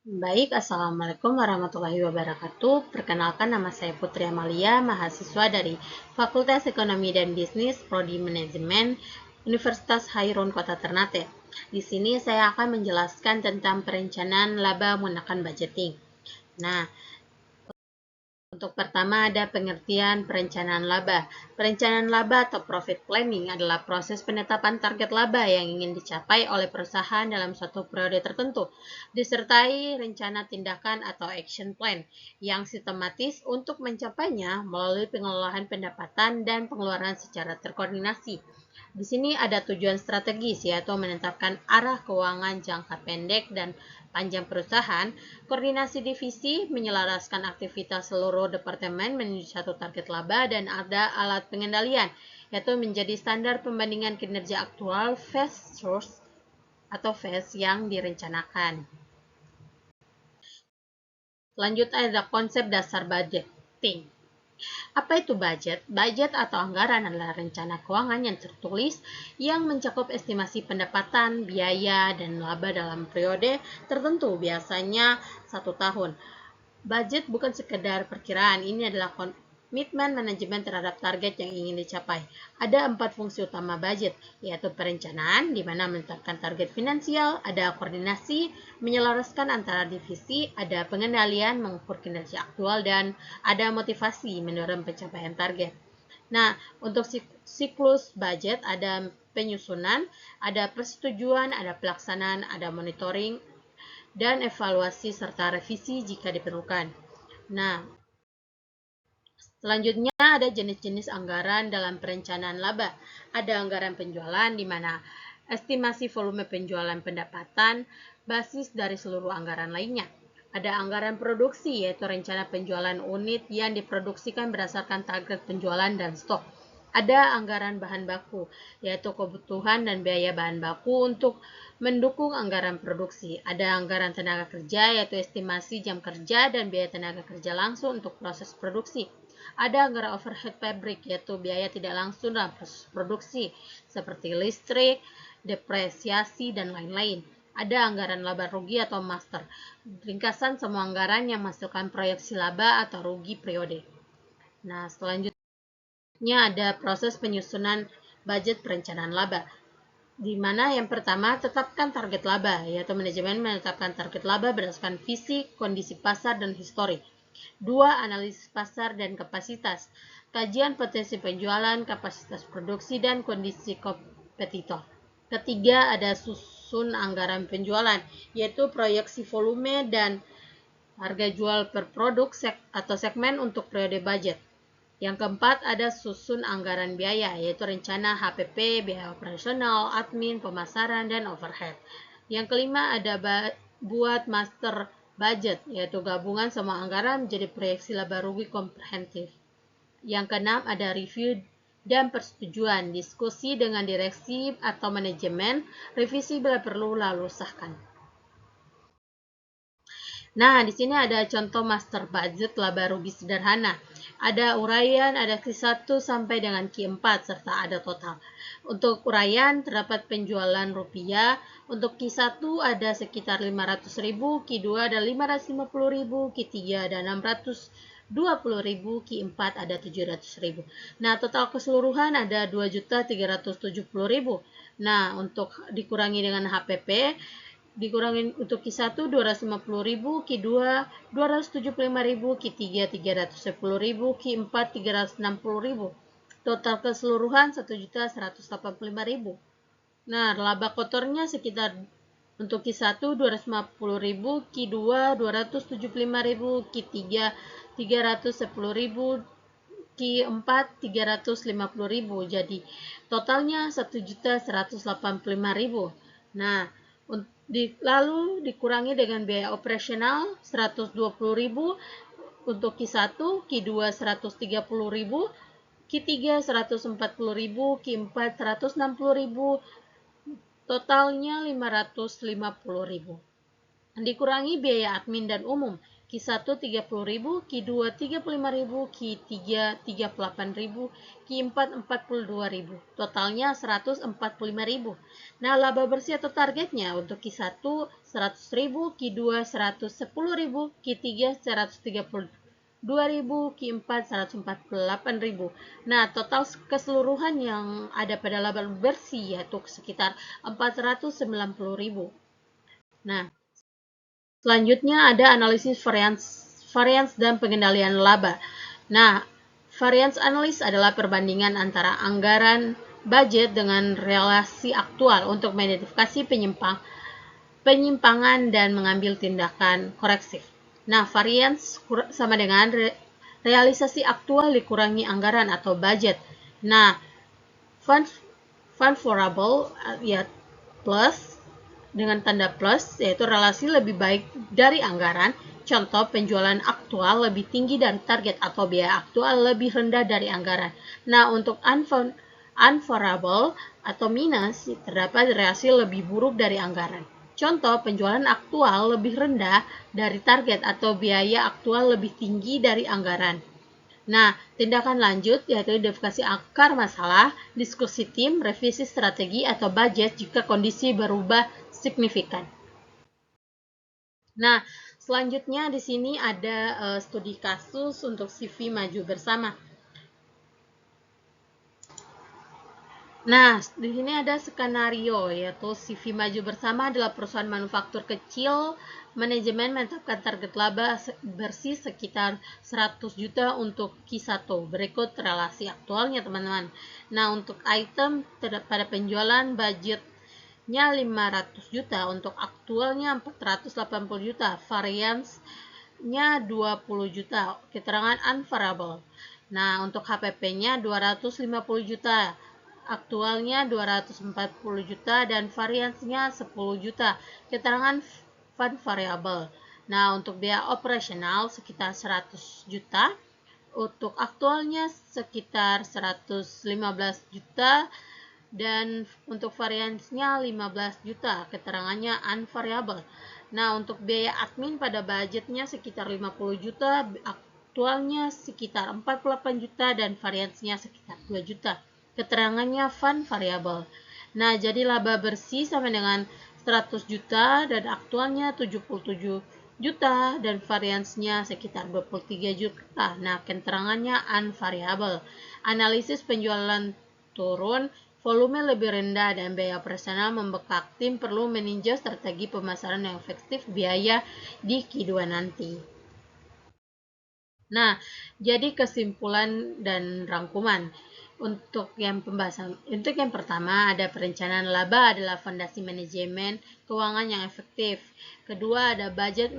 Baik, Assalamualaikum warahmatullahi wabarakatuh. Perkenalkan, nama saya Putri Amalia, mahasiswa dari Fakultas Ekonomi dan Bisnis, Prodi Manajemen, Universitas Hairun Kota Ternate. Di sini saya akan menjelaskan tentang perencanaan laba menggunakan budgeting. Nah, untuk pertama ada pengertian perencanaan laba. Perencanaan laba atau profit planning adalah proses penetapan target laba yang ingin dicapai oleh perusahaan dalam suatu periode tertentu, disertai rencana tindakan atau action plan yang sistematis untuk mencapainya melalui pengelolaan pendapatan dan pengeluaran secara terkoordinasi. Di sini ada tujuan strategis, yaitu menetapkan arah keuangan jangka pendek dan panjang perusahaan, koordinasi divisi, menyelaraskan aktivitas seluruh departemen menuju satu target laba, dan ada alat pengendalian, yaitu menjadi standar pembandingan kinerja aktual versus atau VES yang direncanakan. Selanjutnya ada konsep dasar budgeting. Apa itu budget? Budget atau anggaran adalah rencana keuangan yang tertulis yang mencakup estimasi pendapatan, biaya, dan laba dalam periode tertentu, biasanya 1 tahun. Budget bukan sekedar perkiraan, ini adalah komitmen manajemen terhadap target yang ingin dicapai. Ada 4 fungsi utama budget, yaitu perencanaan, di mana menetapkan target finansial, ada koordinasi, menyelaraskan antara divisi, ada pengendalian, mengukur kinerja aktual, dan ada motivasi, mendorong pencapaian target. Nah, untuk siklus budget ada penyusunan, ada persetujuan, ada pelaksanaan, ada monitoring, dan evaluasi serta revisi jika diperlukan. Nah, selanjutnya ada jenis-jenis anggaran dalam perencanaan laba. Ada anggaran penjualan di mana estimasi volume penjualan pendapatan basis dari seluruh anggaran lainnya. Ada anggaran produksi, yaitu rencana penjualan unit yang diproduksikan berdasarkan target penjualan dan stok. Ada anggaran bahan baku, yaitu kebutuhan dan biaya bahan baku untuk mendukung anggaran produksi. Ada anggaran tenaga kerja, yaitu estimasi jam kerja dan biaya tenaga kerja langsung untuk proses produksi. Ada anggaran overhead pabrik, yaitu biaya tidak langsung dalam proses produksi, seperti listrik, depresiasi, dan lain-lain. Ada anggaran laba rugi atau master, ringkasan semua anggaran yang menghasilkan proyeksi laba atau rugi periode. Nah, selanjutnya ada proses penyusunan budget perencanaan laba, di mana yang pertama tetapkan target laba, yaitu manajemen menetapkan target laba berdasarkan visi, kondisi pasar, dan histori. 2. Analisis pasar dan kapasitas, kajian potensi penjualan, kapasitas produksi, dan kondisi kompetitor. Ketiga, ada susun anggaran penjualan, yaitu proyeksi volume dan harga jual per produk atau segmen untuk periode budget. Yang keempat, ada susun anggaran biaya, yaitu rencana HPP, biaya operasional, admin, pemasaran, dan overhead. Yang kelima, ada buat master budget, yaitu gabungan semua anggaran menjadi proyeksi laba rugi komprehensif. Yang keenam, ada review dan persetujuan, diskusi dengan direksi atau manajemen, revisi bila perlu lalu sahkan. Nah, di sini ada contoh master budget laba rugi sederhana. Ada uraian, ada Q1 sampai dengan Q4, serta ada total. Untuk uraian terdapat penjualan rupiah. Untuk Q1 ada sekitar 500.000, Q2 ada 550.000, Q3 ada 620.000, Q4 ada 700.000. Nah, total keseluruhan ada 2.370.000. Nah, untuk dikurangi dengan HPP, dikurangin untuk Q1 250.000, Q2 275.000, Q3 310.000, Q4 360.000. Total keseluruhan 1.185.000. Nah, laba kotornya sekitar untuk Q1 250.000, Q2 275.000, Q3 310.000, Q4 350.000. Jadi totalnya 1.185.000. Nah, lalu dikurangi dengan biaya operasional 120.000 untuk Q1, Q2 130.000, Q3 140.000, Q4 160.000, totalnya 550.000. Dikurangi biaya admin dan umum. Q1 30.000, Q2 35.000, Q3 38.000, Q4 42.000. Totalnya 145.000. Nah, laba bersih atau targetnya untuk Q1 100.000, Q2 110.000, Q3 132.000, Q4 148.000. Nah, total keseluruhan yang ada pada laba bersih yaitu sekitar 490.000. Nah, selanjutnya ada analisis varians dan pengendalian laba. Nah, variance analysis adalah perbandingan antara anggaran budget dengan relasi aktual untuk mengidentifikasi penyimpangan dan mengambil tindakan korektif. Nah, variance sama dengan realisasi aktual dikurangi anggaran atau budget. Nah, favorable ya plus dengan tanda plus, yaitu relasi lebih baik dari anggaran. Contoh, penjualan aktual lebih tinggi dari target atau biaya aktual lebih rendah dari anggaran. Nah, untuk unfavorable atau minus, terdapat relasi lebih buruk dari anggaran. Contoh, penjualan aktual lebih rendah dari target atau biaya aktual lebih tinggi dari anggaran. Nah, tindakan lanjut yaitu identifikasi akar masalah, diskusi tim, revisi strategi atau budget jika kondisi berubah signifikan. Nah, selanjutnya di sini ada studi kasus untuk CV maju bersama. Nah, di sini ada skenario yaitu CV maju bersama adalah perusahaan manufaktur kecil. Manajemen menetapkan target laba bersih sekitar 100 juta untuk Q1. Berikut relasi aktualnya, teman-teman. Nah, untuk item pada penjualan budgetnya 500 juta, untuk aktualnya 480 juta, variance-nya 20 juta, keterangan unfavorable. Nah, untuk HPP-nya 250 juta, aktualnya 240 juta dan variasinya 10 juta. Keterangan fund variable. Nah, untuk biaya operasional sekitar 100 juta. Untuk aktualnya sekitar 115 juta dan untuk variasinya 15 juta. Keterangannya unvariable. Nah, untuk biaya admin pada budgetnya sekitar 50 juta, aktualnya sekitar 48 juta dan variasinya sekitar 2 juta. Keterangannya fund variable. Nah, jadi laba bersih sama dengan 100 juta dan aktualnya 77 juta dan variansnya sekitar 23 juta. Nah, keterangannya unvariable. Analisis penjualan turun, volume lebih rendah dan biaya operasional membekak. Tim perlu meninjau strategi pemasaran yang efektif biaya di Q2 nanti. Nah, jadi kesimpulan dan rangkuman. Untuk yang pertama ada perencanaan laba adalah fondasi manajemen keuangan yang efektif. Kedua ada budget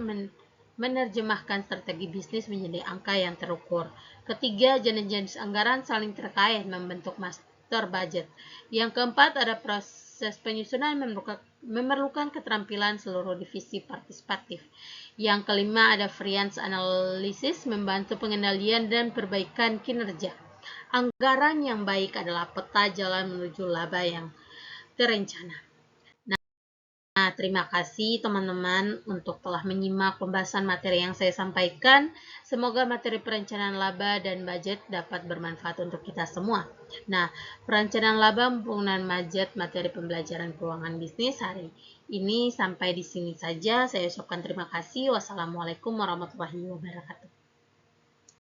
menerjemahkan strategi bisnis menjadi angka yang terukur. Ketiga, jenis-jenis anggaran saling terkait membentuk master budget. Yang keempat ada proses penyusunan memerlukan keterampilan seluruh divisi partisipatif. Yang kelima ada variance analysis membantu pengendalian dan perbaikan kinerja. Anggaran yang baik adalah peta jalan menuju laba yang terencana. Nah, terima kasih teman-teman untuk telah menyimak pembahasan materi yang saya sampaikan. Semoga materi perencanaan laba dan budget dapat bermanfaat untuk kita semua. Nah, perencanaan laba penggunaan budget materi pembelajaran keuangan bisnis hari ini sampai di sini saja. Saya ucapkan terima kasih. Wassalamualaikum warahmatullahi wabarakatuh.